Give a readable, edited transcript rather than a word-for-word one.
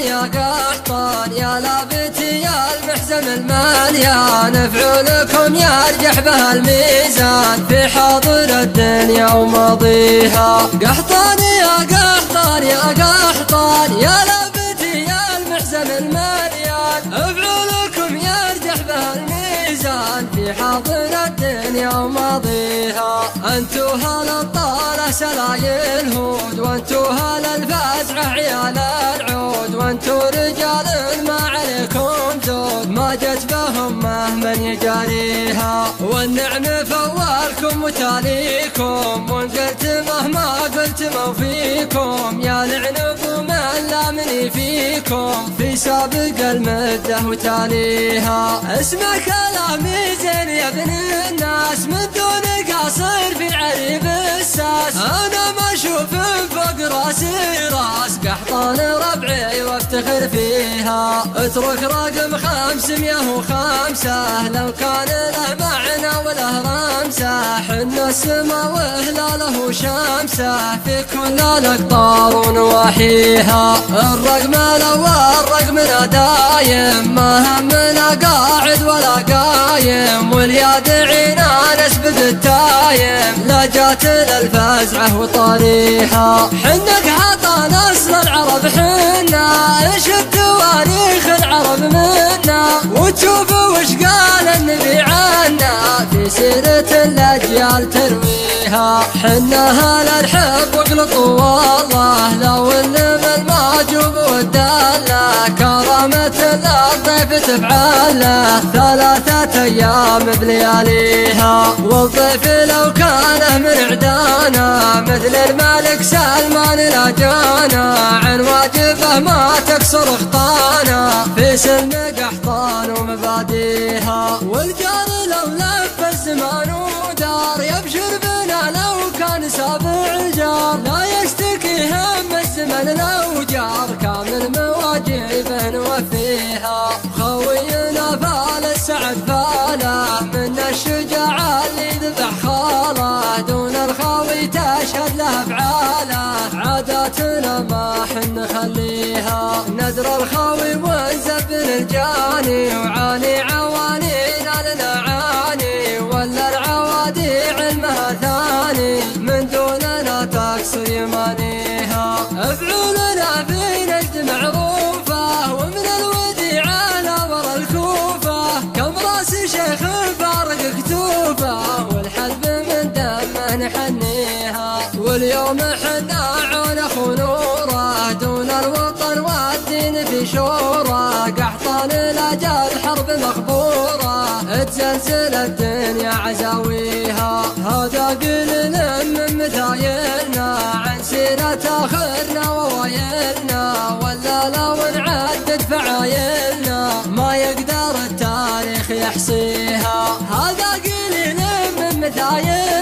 يا قحطان يا لابتي يا المحزم المليان، فعولكم يرجح بها الميزان في حاضر الدنيا وماضيها. قحطان يا قحطان يا قحطان يا لابتي يا المحزم المليان، فعولكم يرجح بها الميزان في حاضر الدنيا وماضيها. انتو هالابطال سلايل هود، وانتو هالفزعه عيال العود، وانتو رجال ما عليكم زود، ما جت بهم مهما يجاريها. والنعم فوالكم وتاليكم، وان قلت مهما قلت موفيكم، يا لعنب ومن لا مني فيكم في سابق المده وتاليها. اسمع كلامي زين يا ابن الناس، من دون قاصر في عريب الساس، انا ما اشوف فوق راسي راس قحطان ربعي وافتخر فيها. اترك رقم 505 لو كان له معنى وله رمسه، حن السما وهلاله شمسه في كل الاقطار ونواحيها. الرقم الاول رقمنا دايم، ما همنا قاعد ولا قايم، واليد عينا نسبق التايم، لا جات للفزعه وطريحه. حنك حطان اصل العرب حنا، ايش التواريخ العرب منا، وتشوف وش قال النبي عنا في سيرة الاجيال ترويها. حنا هل الحب واقلطوا والله، لو النمل المعجوب والداله، كرامة للضيف تفعله 3 أيام بلياليها. والضيف لو كانه من عدانا، مثل الملك سلمان لا جانا، عن واجبه ما تكسر خطانا في سلم قحطان ومباديها. والجار لو لف الزمان ودار، يبشر بنا لو كان سابع الجار، لا يشتكي هم الزمن لو جار، كامل مواجبه نوفيها. خوينا فال السعد فاله، من الشجاعة اللي ذبح خاله، دون الخاوي تشهد له افعاله، عاداتنا ما حن نخليها. ندر الخاوي ونزبن الجاني، وعاني عوانينا لنعاني، ولا العوادي علمها ثاني، من دوننا تكسر يمانيها. افعولنا في نجد معروفه، ومن الوديعه ورا الكوفه، كم راس شيخ فارق كتوفه، والحلب من دمه نحنيها. واليوم حنا عون اخو نوره، دون الوطن والدين في شوره، قحطان الاجال حرب مخبوره، تزلزل الدنيا عزاويها. هذا قلل من مثايلنا، عن سيرة اخرنا ووايلنا، ولا لو نعدد فعايلنا ما يقدر التاريخ يحصيها. هذا قليل من مثايلنا،